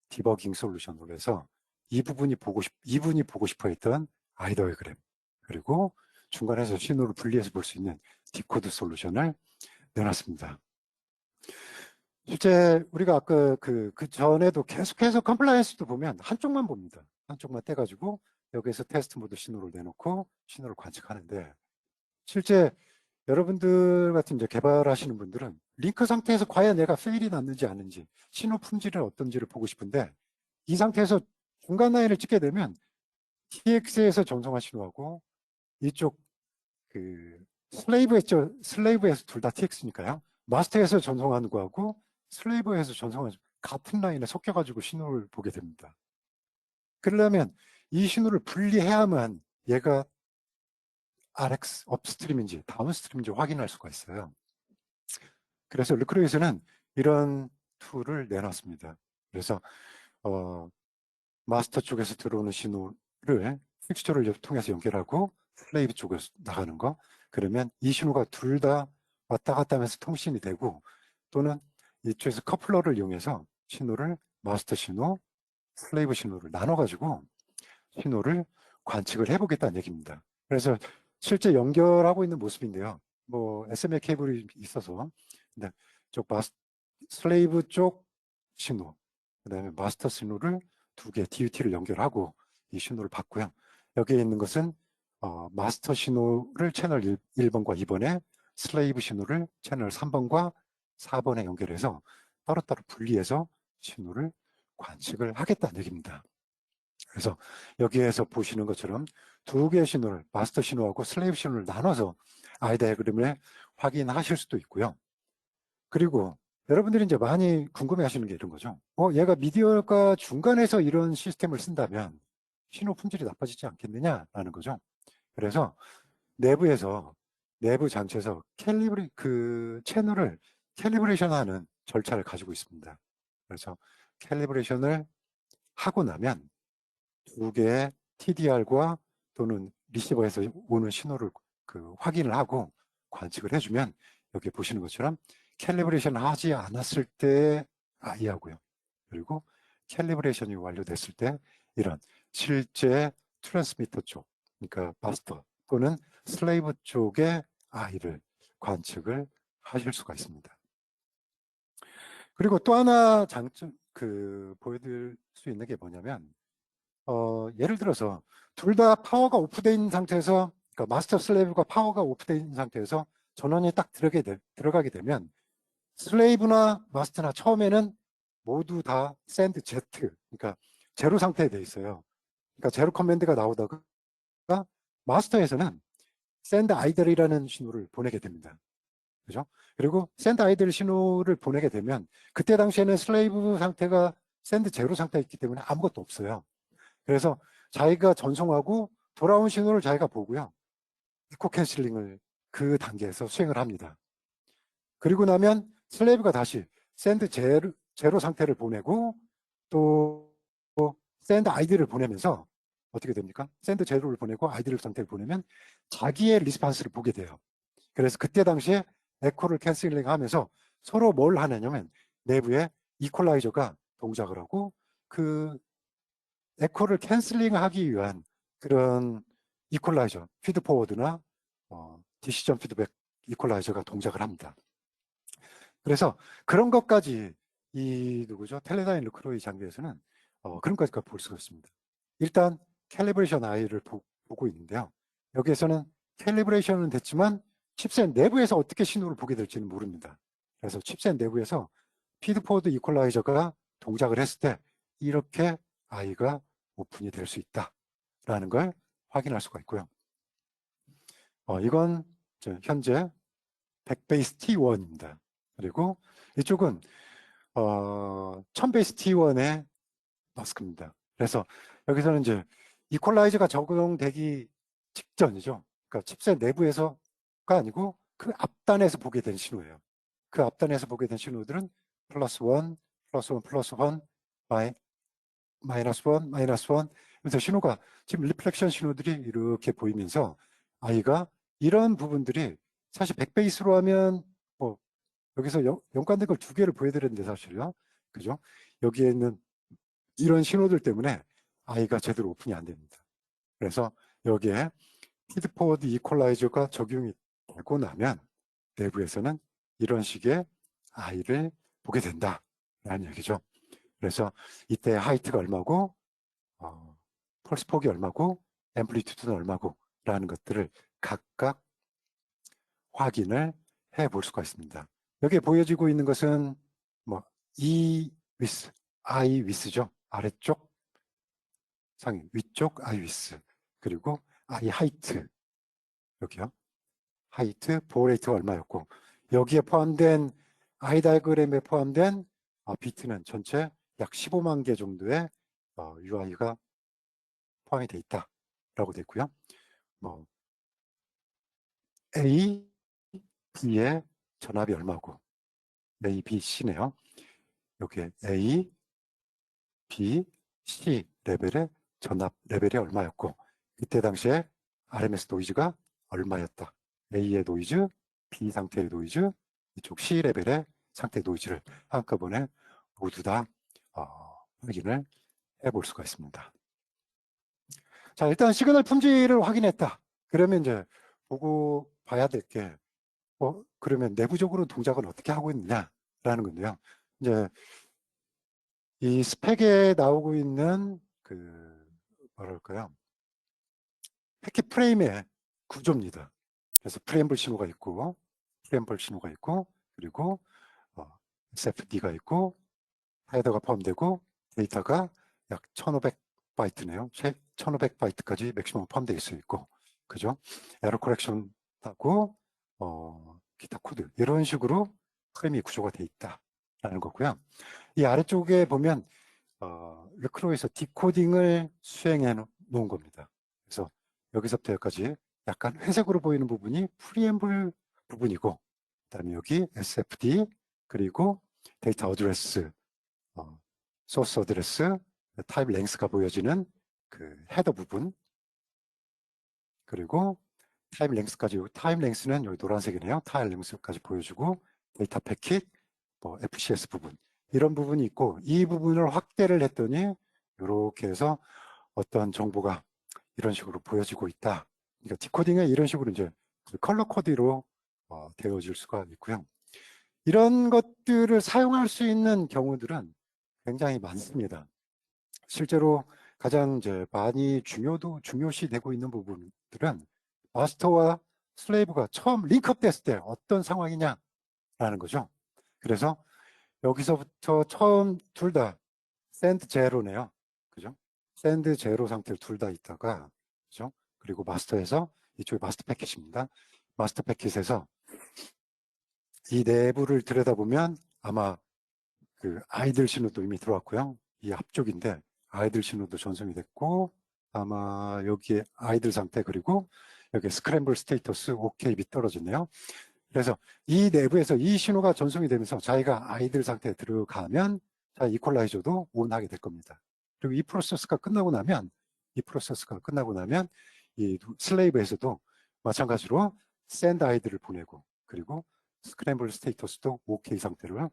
디버깅 솔루션으로 해서 이분이 보고 싶어 했던 아이다이어그램, 그리고 중간에서 신호를 분리해서 볼 수 있는 디코드 솔루션을 내놨습니다. 실제 우리가 아까 그 전에도 계속해서 컴플라이언스도 보면 한쪽만 봅니다. 한쪽만 떼가지고 여기에서 테스트 모드 신호를 내놓고 신호를 관측하는데, 실제 여러분들 같은 이제 개발하시는 분들은 링크 상태에서 과연 얘가 페일이 났는지 아닌지, 신호 품질은 어떤지를 보고 싶은데, 이 상태에서 중간 라인을 찍게 되면 TX에서 전송한 신호하고 이쪽 그 슬레이브에서 둘 다 TX니까요. 마스터에서 전송하는 거하고 슬레이브에서 전송하는 같은 라인에 섞여가지고 신호를 보게 됩니다. 그러려면 이 신호를 분리해야만 얘가 RX 업스트림인지 다운스트림인지 확인할 수가 있어요. 그래서 르크로이에서는 이런 툴을 내놨습니다. 그래서 마스터 쪽에서 들어오는 신호를 픽스처를 통해서 연결하고 슬레이브 쪽으로 나가는 거, 그러면 이 신호가 둘 다 왔다 갔다 하면서 통신이 되고, 또는 이쪽에서 커플러를 이용해서 신호를 마스터 신호, 슬레이브 신호를 나눠가지고 신호를 관측을 해보겠다는 얘기입니다. 그래서 실제 연결하고 있는 모습인데요. 뭐 SMA 케이블이 있어서, 근데 슬레이브 쪽 신호, 그 다음에 마스터 신호를 두 개 DUT를 연결하고 이 신호를 받고요. 여기에 있는 것은 마스터 신호를 채널 1번과 2번에, 슬레이브 신호를 채널 3번과 4번에 연결해서 따로따로 분리해서 신호를 관측을 하겠다는 얘기입니다. 그래서 여기에서 보시는 것처럼 두 개의 신호를, 마스터 신호하고 슬레이브 신호를 나눠서 아이 다이어그램을 확인하실 수도 있고요. 그리고 여러분들이 이제 많이 궁금해 하시는 게 이런 거죠. 얘가 미디어가 중간에서 이런 시스템을 쓴다면 신호 품질이 나빠지지 않겠느냐라는 거죠. 그래서 내부 장치에서 채널을 캘리브레이션하는 절차를 가지고 있습니다. 그래서 캘리브레이션을 하고 나면 두 개의 TDR과 또는 리시버에서 오는 신호를 확인을 하고 관측을 해주면, 여기 보시는 것처럼 캘리브레이션 하지 않았을 때 I하고요. 그리고 캘리브레이션이 완료됐을 때 이런 실제 트랜스미터 쪽, 그러니까 마스터 또는 슬레이브 쪽의 I를 관측을 하실 수가 있습니다. 그리고 또 하나 장점, 보여드릴 수 있는 게 뭐냐면, 예를 들어서 둘 다 파워가 오프되어 있는 상태에서, 그러니까 마스터 슬레이브가 파워가 오프되어 있는 상태에서 전원이 딱 들어가게 되면 슬레이브나 마스터나 처음에는 모두 다 샌드 Z, 그러니까 제로 상태에 돼 있어요. 그러니까 제로 커맨드가 나오다가 마스터에서는 샌드 아이들이라는 신호를 보내게 됩니다. 그죠? 그리고 샌드 아이들 신호를 보내게 되면 그때 당시에는 슬레이브 상태가 샌드 제로 상태에 있기 때문에 아무것도 없어요. 그래서 자기가 전송하고 돌아온 신호를 자기가 보고요. 이코 캔슬링을 그 단계에서 수행을 합니다. 그리고 나면 슬레이브가 다시 샌드 제로 상태를 보내고 또 샌드 아이디를 보내면서 어떻게 됩니까? 샌드 제로를 보내고 아이디를 상태를 보내면 자기의 리스판스를 보게 돼요. 그래서 그때 당시에 에코를 캔슬링 하면서 서로 뭘 하냐면 내부에 이퀄라이저가 동작을 하고 그 에코를 캔슬링 하기 위한 그런 이퀄라이저, 피드포워드나 디시전 피드백 이퀄라이저가 동작을 합니다. 그래서 그런 것까지 이 누구죠? 텔레다인 루크로이 장비에서는 그런 것까지 볼 수가 있습니다. 일단 캘리브레이션 I를 보고 있는데요. 여기에서는 캘리브레이션은 됐지만 칩셋 내부에서 어떻게 신호를 보게 될지는 모릅니다. 그래서 칩셋 내부에서 피드포워드 이퀄라이저가 동작을 했을 때 이렇게 I가 오픈이 될 수 있다라는 걸 확인할 수가 있고요. 이건 현재 100베이스 T1입니다. 그리고 이쪽은 1000베이스 T1의 마스크입니다. 그래서 여기서는 이제 이퀄라이저가 적용되기 직전이죠. 그러니까 칩셋 내부에서가 아니고 그 앞단에서 보게 된 신호예요. 그 앞단에서 보게 된 신호들은 플러스 1, 플러스 1, 플러스 1, 마이너스 1, 마이너스 1. 그래서 신호가 지금 리플렉션 신호들이 이렇게 보이면서 아이가 이런 부분들이 사실 100베이스로 하면 뭐 여기서 연관된 걸 두 개를 보여드렸는데 사실요. 그죠? 여기에 있는 이런 신호들 때문에 아이가 제대로 오픈이 안 됩니다. 그래서 여기에 피드포워드 이퀄라이저가 적용이 되고 나면 내부에서는 이런 식의 아이를 보게 된다라는 얘기죠. 그래서 이때 하이트가 얼마고 펄스 폭이 얼마고 앰플리튜드는 얼마고 라는 것들을 각각 확인을 해 볼 수가 있습니다. 여기에 보여지고 있는 것은 뭐 E with, I with죠. 아래쪽 상위, 위쪽 I with, 그리고 I height, 여기요. 하이트, 보레이트가 얼마였고 여기에 포함된 I 다이어그램에 포함된 비트는 전체 약 15만 개 정도의 UI가 포함이 되어 있다라고 되어 있고요. 뭐 A, B의 전압이 얼마고 A, B, C네요. 여기에 A, B, C 레벨의 전압 레벨이 얼마였고 이때 당시에 RMS 노이즈가 얼마였다. A의 노이즈, B 상태의 노이즈, 이쪽 C 레벨의 상태 노이즈를 한꺼번에 모두 다 확인을 해볼 수가 있습니다. 자, 일단 시그널 품질을 확인했다. 그러면 이제 보고 봐야 될 게 그러면 내부적으로 동작을 어떻게 하고 있느냐라는 건데요. 이제 이 스펙에 나오고 있는 뭐랄까요? 패킷 프레임의 구조입니다. 그래서 프레임블 신호가 있고, 프레임블 신호가 있고, 그리고 SFD가 있고, 헤더가 포함되고, 데이터가 약 1500바이트네요. 1500바이트까지 맥시멈 포함되어 있고, 그죠? 에러 코렉션하고, 기타 코드, 이런 식으로 프레임이 구조가 되어 있다라는 거고요. 이 아래쪽에 보면, 르크로에서 디코딩을 수행해 놓은 겁니다. 그래서 여기서부터 여기까지 약간 회색으로 보이는 부분이 프리앰블 부분이고, 그다음에 여기 SFD, 그리고 데이터 어드레스, 소스 어드레스, 타입 랭스가 보여지는 그 헤더 부분, 그리고 타입 랭스까지, 타입 랭스는 여기 노란색이네요. 타입 랭스까지 보여주고, 데이터 패킷, FCS 부분, 이런 부분이 있고, 이 부분을 확대를 했더니 이렇게 해서 어떤 정보가 이런 식으로 보여지고 있다. 그러니까 디코딩에 이런 식으로 이제 컬러 코드로 되어질 수가 있고요. 이런 것들을 사용할 수 있는 경우들은 굉장히 많습니다. 실제로 가장 이제 많이 중요시 되고 있는 부분들은 마스터와 슬레이브가 처음 링크업 됐을 때 어떤 상황이냐라는 거죠. 그래서 여기서부터 처음 둘 다 샌드 제로네요. 그죠? 샌드 제로 상태를 둘 다 있다가, 그죠? 그리고 마스터에서, 이쪽이 마스터 패킷입니다. 마스터 패킷에서 이 내부를 들여다보면 아마 그 아이들 신호도 이미 들어왔고요. 이 앞쪽인데 아이들 신호도 전송이 됐고, 아마 여기에 아이들 상태, 그리고 여기 스크램블 스테이터스 오케이 밑 떨어졌네요. 그래서 이 내부에서 이 신호가 전송이 되면서 자기가 아이들 상태에 들어가면 자, 이퀄라이저도 온하게 될 겁니다. 그리고 이 프로세스가 끝나고 나면 이 슬레이브에서도 마찬가지로 샌드 아이들을 보내고, 그리고 스크램블 스테이터스도 오케이 상태를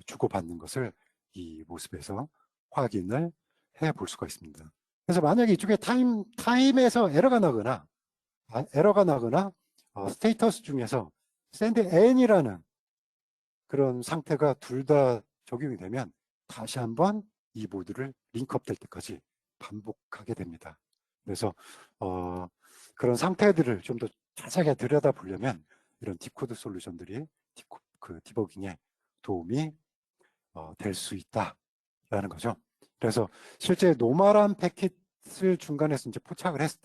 주고받는 것을 이 모습에서 확인을 해 볼 수가 있습니다. 그래서 만약에 이쪽에 타임에서 에러가 나거나 스테이터스 중에서 샌드 n이라는 그런 상태가 둘 다 적용이 되면 다시 한번 이 모드를 링크업 될 때까지 반복하게 됩니다. 그래서 그런 상태들을 좀 더 자세하게 들여다보려면 이런 디코드 솔루션들이 디버깅에 도움이 될 수 있다라는 거죠. 그래서 실제 노멀한 패킷을 중간에서 이제 포착을 했을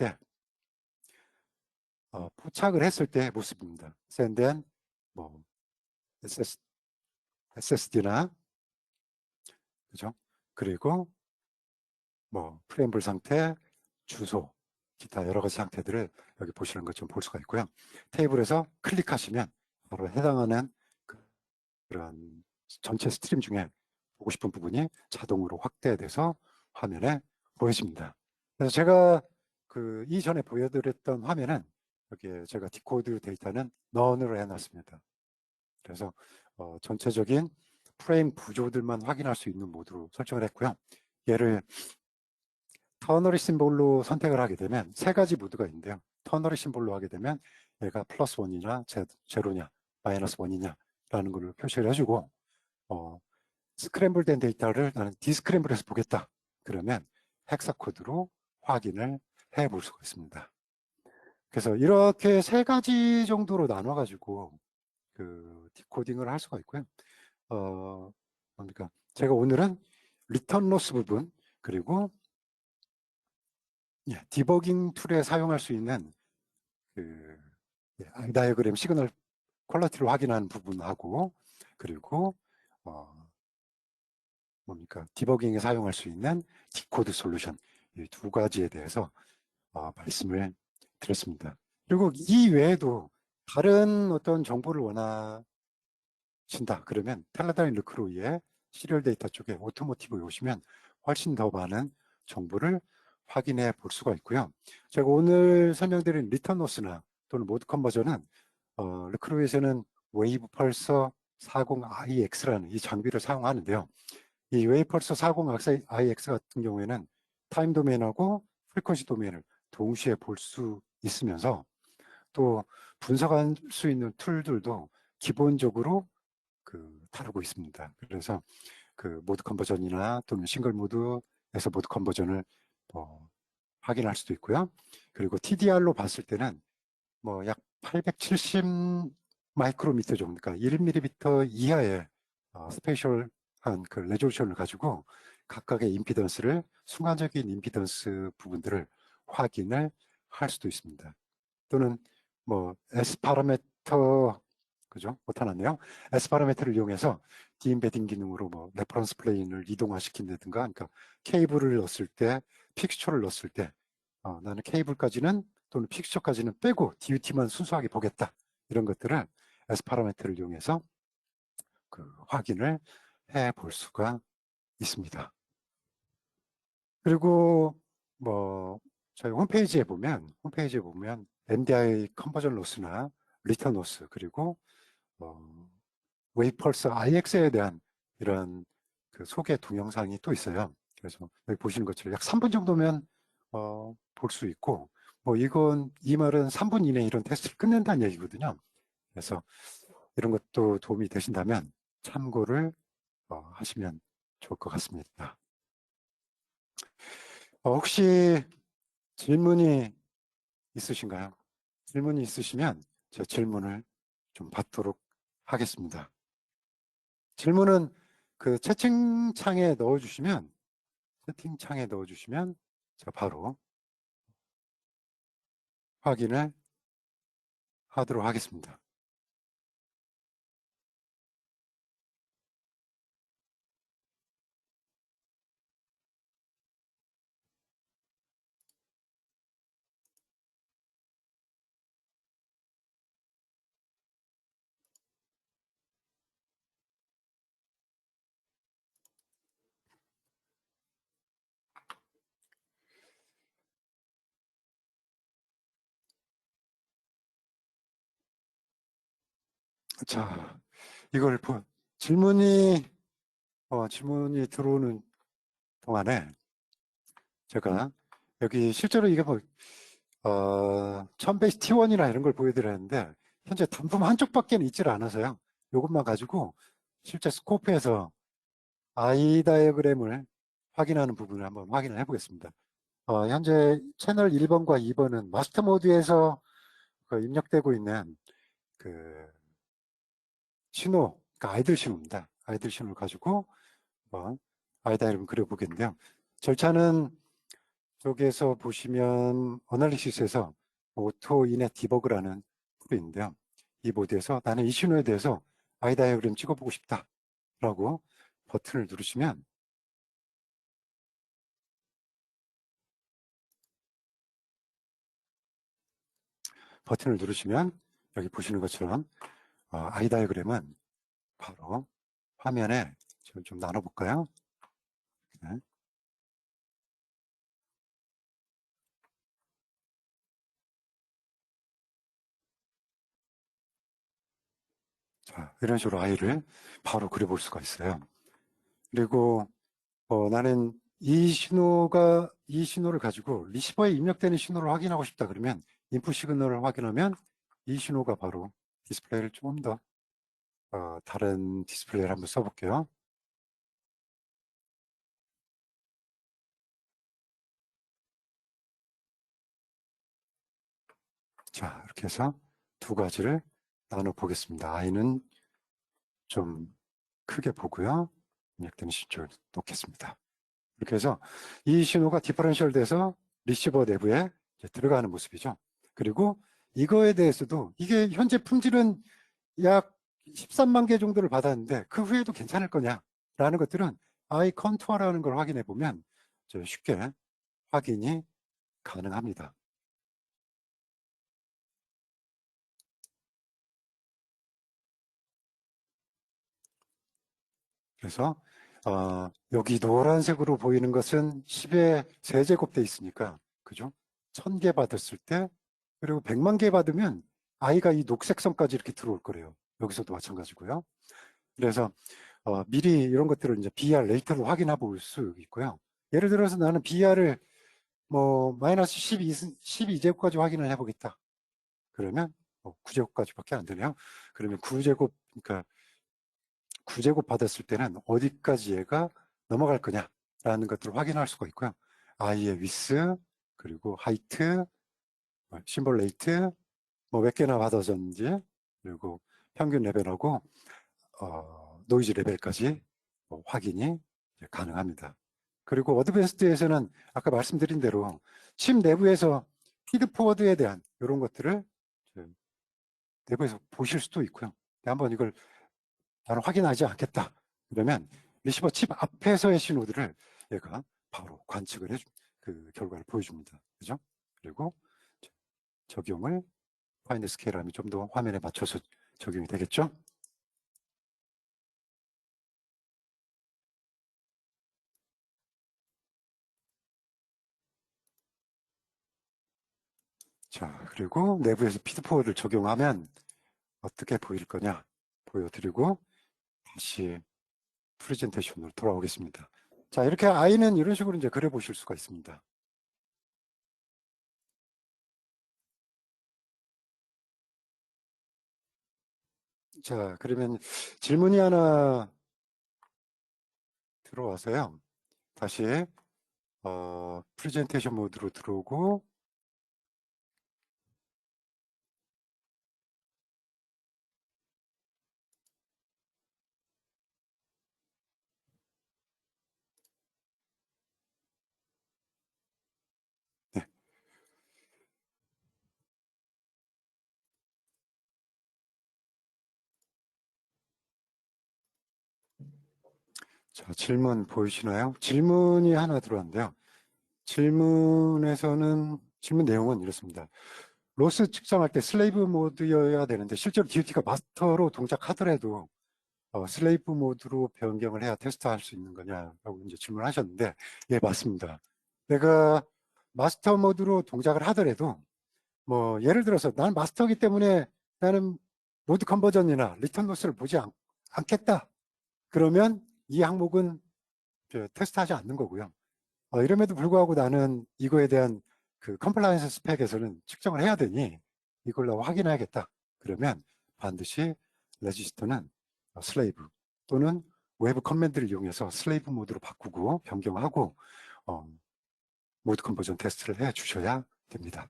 때 모습입니다. send and 뭐 SSD나 그죠? 그리고 뭐 프레임블 상태, 주소, 기타 여러 가지 상태들을 여기 보시는 것처럼 볼 수가 있고요. 테이블에서 클릭하시면 바로 해당하는 그런 전체 스트림 중에 보고 싶은 부분이 자동으로 확대돼서 화면에 보여집니다. 그래서 제가 그 이전에 보여드렸던 화면은 여기에 제가 디코드 데이터는 none으로 해놨습니다. 그래서 전체적인 프레임 구조들만 확인할 수 있는 모드로 설정을 했고요. 얘를 터너리 심볼로 선택을 하게 되면 세 가지 모드가 있는데요. 터너리 심볼로 하게 되면 얘가 플러스 1이냐 제로냐 마이너스 1이냐 라는 걸 표시를 해주고, 스크램블 된 데이터를 나는 디스크램블해서 보겠다 그러면 헥사 코드로 확인을 해 볼 수가 있습니다. 그래서 이렇게 세 가지 정도로 나눠 가지고 그 디코딩을 할 수가 있고요. 뭡니까? 제가 오늘은 리턴 로스 부분, 그리고 디버깅 툴에 사용할 수 있는 그 다이어그램 시그널 퀄리티를 확인하는 부분하고, 그리고 뭡니까? 디버깅에 사용할 수 있는 디코드 솔루션, 이 두 가지에 대해서 말씀을 드렸습니다. 그리고 이 외에도 다른 어떤 정보를 원하신다 그러면 텔레다인 르크로이의 시리얼 데이터 쪽에 오토모티브에 오시면 훨씬 더 많은 정보를 확인해 볼 수가 있고요. 제가 오늘 설명드린 리턴 로스나 또는 모드 컨버전은 르크로이에서는 웨이브 펄서 40IX라는 이 장비를 사용하는데요. 이 웨이브 펄서 40IX 같은 경우에는 타임 도메인하고 프리퀀시 도메인을 동시에 볼 수 있으면서 또 분석할 수 있는 툴들도 기본적으로 다루고 있습니다. 그래서 그 모드 컨버전이나 또는 싱글 모드에서 모드 컨버전을 확인할 수도 있고요. 그리고 TDR로 봤을 때는 뭐 약 870 마이크로미터 정도, 그러니까 1mm 이하의 스페셜한 그 레졸루션을 가지고 각각의 임피던스를, 순간적인 임피던스 부분들을 확인을 할 수도 있습니다. 또는 뭐 S 파라미터, 그죠? 못하났네요. S 파라미터를 이용해서 디임베딩 기능으로 뭐 레퍼런스 플레인을 이동화시킨다든가, 그러니까 케이블을 넣었을 때, 픽스처를 넣었을 때 나는 케이블까지는 또는 픽스처까지는 빼고 DUT만 순수하게 보겠다. 이런 것들을 S 파라미터를 이용해서 확인을 해 볼 수가 있습니다. 그리고 뭐 저희 홈페이지에 보면 MDI 컨버전 로스나 리턴 로스, 그리고 웨이펄스 IX에 대한 이런 그 소개 동영상이 또 있어요. 그래서 여기 보시는 것처럼 약 3분 정도면 볼 수 있고, 뭐 이 말은 3분 이내 이런 테스트를 끝낸다는 얘기거든요. 그래서 이런 것도 도움이 되신다면 참고를 하시면 좋을 것 같습니다. 혹시 질문이 있으신가요? 질문이 있으시면 제 질문을 좀 받도록 하겠습니다. 질문은 그 채팅창에 넣어주시면 제가 바로 확인을 하도록 하겠습니다. 자, 이걸 질문이 들어오는 동안에 제가 여기 실제로 이게 첨베이스 T1이나 이런 걸 보여드렸는데 현재 단품 한쪽밖에 있질 않아서요. 이것만 가지고 실제 스코프에서 I 다이어그램을 확인하는 부분을 한번 확인을 해보겠습니다. 현재 채널 1번과 2번은 마스터 모드에서 입력되고 있는 그 신호, 그러니까 아이들 신호입니다. 아이들 신호를 가지고 한번 I 다이어그램 그려보겠는데요. 절차는 쪽에서 보시면 어널리시스에서 오토 이넷 디버그라는 툴인데요. 이 모드에서 나는 이 신호에 대해서 I 다이어그램 찍어보고 싶다라고 버튼을 누르시면 여기 보시는 것처럼 I 다이어그램은 바로 화면에 좀 나눠볼까요? 네. 자, 이런 식으로 I를 바로 그려볼 수가 있어요. 그리고 나는 이 신호를 가지고 리시버에 입력되는 신호를 확인하고 싶다 그러면 인풋 시그널을 확인하면 이 신호가 바로 디스플레이를 좀 더 다른 디스플레이를 한번 써볼게요. 자, 이렇게 해서 두 가지를 나눠 보겠습니다. I는 좀 크게 보고요. 입력되는 신호를 놓겠습니다. 이렇게 해서 이 신호가 디퍼런셜 돼서 리시버 내부에 들어가는 모습이죠. 그리고 이거에 대해서도 이게 현재 품질은 약 13만 개 정도를 받았는데 그 후에도 괜찮을 거냐라는 것들은 I 컨투어라는 걸 확인해 보면 쉽게 확인이 가능합니다. 그래서 여기 노란색으로 보이는 것은 10의 세제곱 돼 있으니까 그죠? 1000개 받았을 때 그리고 100만 개 받으면 I가 이 녹색 선까지 이렇게 들어올 거래요. 여기서도 마찬가지고요. 그래서 미리 이런 것들을 이제 BR 레이터로 확인해 볼 수 있고요. 예를 들어서 나는 BR을 뭐 마이너스 12제곱까지 확인을 해보겠다. 그러면 9제곱까지밖에 안 되네요. 그러면 9제곱, 그러니까 9제곱 받았을 때는 어디까지 얘가 넘어갈 거냐라는 것들을 확인할 수가 있고요. I의 위스, 그리고 하이트, 심볼 레이트, 뭐 몇 개나 받아졌는지, 그리고 평균 레벨하고 노이즈 레벨까지 확인이 가능합니다. 그리고 어드밴스드에서는 아까 말씀드린 대로 칩 내부에서 피드포워드에 대한 이런 것들을 내부에서 보실 수도 있고요. 한번 이걸 나는 확인하지 않겠다. 그러면 리시버 칩 앞에서의 신호들을 얘가 바로 관측을 해주, 그 결과를 보여줍니다. 그죠? 그리고 적용을 파인드 스케일 하면 좀 더 화면에 맞춰서 적용이 되겠죠? 자, 그리고 내부에서 피드포워드를 적용하면 어떻게 보일 거냐 보여드리고 다시 프레젠테이션으로 돌아오겠습니다. 자, 이렇게 I는 이런 식으로 이제 그려보실 수가 있습니다. 자, 그러면 질문이 하나 들어와서요. 다시 프레젠테이션 모드로 들어오고 네. 자, 질문 보이시나요? 질문이 하나 들어왔는데요. 질문 내용은 이렇습니다. 로스 측정할 때 슬레이브 모드여야 되는데 실제로 DUT가 마스터로 동작하더라도 슬레이브 모드로 변경을 해야 테스트할 수 있는 거냐라고 이제 질문하셨는데, 예, 맞습니다. 내가 마스터 모드로 동작을 하더라도 뭐 예를 들어서 나는 마스터이기 때문에 나는 모드 컨버전이나 리턴 로스를 보지 않겠다. 그러면 이 항목은 테스트하지 않는 거고요. 이럼에도 불구하고 나는 이거에 대한 그 컴플라이언스 스펙에서는 측정을 해야 되니 이걸로 확인해야겠다. 그러면 반드시 레지스터는 슬레이브 또는 외부 커맨드를 이용해서 슬레이브 모드로 바꾸고 변경하고 모드 컨버전 테스트를 해 주셔야 됩니다.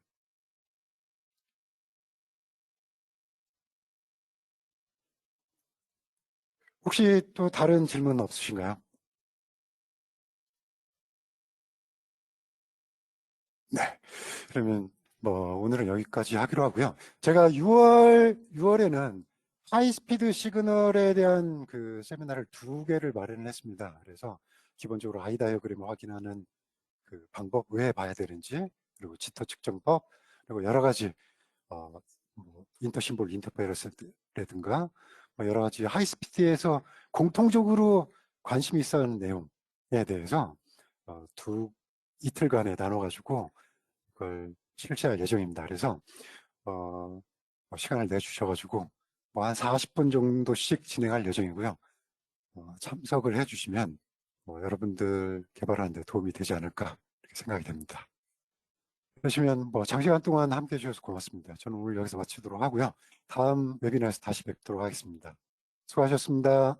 혹시 또 다른 질문 없으신가요? 네. 그러면 뭐 오늘은 여기까지 하기로 하고요. 제가 6월에는 하이스피드 시그널에 대한 그 세미나를 2개를 마련을 했습니다. 그래서 기본적으로 아이 다이어그램을 확인하는 그 방법 왜 봐야 되는지, 그리고 지터 측정법, 그리고 여러 가지 뭐 인터심볼 인터페어런스라든가 뭐 여러 가지 하이스피드에서 공통적으로 관심이 있어 하는 내용에 대해서 이틀간에 나눠가지고 그걸 실시할 예정입니다. 그래서 시간을 내주셔가지고 뭐 한 40분 정도씩 진행할 예정이고요. 참석을 해주시면 여러분들 개발하는 데 도움이 되지 않을까 이렇게 생각이 됩니다. 그러시면 뭐 장시간 동안 함께 해주셔서 고맙습니다. 저는 오늘 여기서 마치도록 하고요. 다음 웨비나에서 다시 뵙도록 하겠습니다. 수고하셨습니다.